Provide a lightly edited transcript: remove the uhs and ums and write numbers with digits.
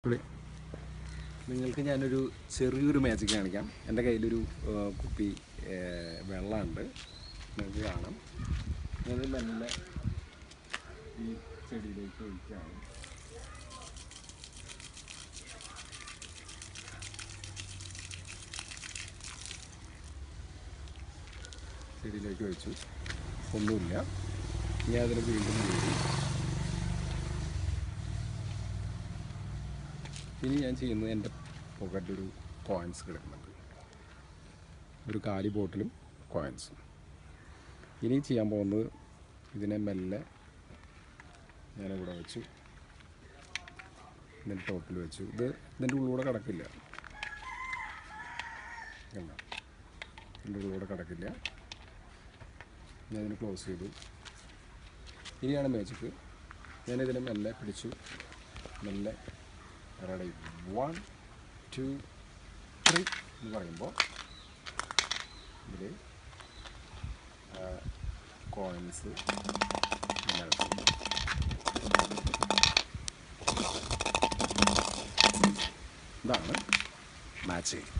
നിങ്ങൾക്ക് ഞാനൊരു ചെറിയൊരു മാജിക് കാണിക്കാം. എൻ്റെ കയ്യിലൊരു കുപ്പി വെള്ളമുണ്ട്, നിങ്ങൾക്ക് കാണാം. ഞാനത് മെല്ലെ ഈ ചെടിയിലേക്ക് ഒഴിക്കുകയാണ്. ചെടിയിലേക്ക് ഒഴിച്ചു, ഒന്നുമില്ല. ഞാൻ അതിന് വീണ്ടും മൂടി. ഇനി ഞാൻ ചെയ്യുന്നത്, എൻ്റെ പോക്കറ്റിലൊരു കോയിൻസ് കിടക്കുന്നുണ്ട്, ഒരു കാലി ബോട്ടിലും കോയിൻസും. ഇനി ചെയ്യാൻ പോകുന്നത്, ഇതിനെ മെല്ലെ ഞാനിവിടെ വെച്ചു, ഇതിൻ്റെ ടോപ്പിൽ വെച്ചു. ഇതിൻ്റെ ഉള്ളിലൂടെ കിടക്കില്ല, കണ്ടോ? ഇതിൻ്റെ ഉള്ളിലൂടെ കിടക്കില്ല. ഞാനിതിനെ ക്ലോസ് ചെയ്തു. ഇനിയാണ് മാജിക്ക്. ഞാനിതിനെ മെല്ലെ പിടിച്ചു, മെല്ലെ റെഡി 1 2 3 എന്ന് പറയുമ്പോൾ ഇതിൽ കോയിൻസ് ഇതാണ് മാജിക്.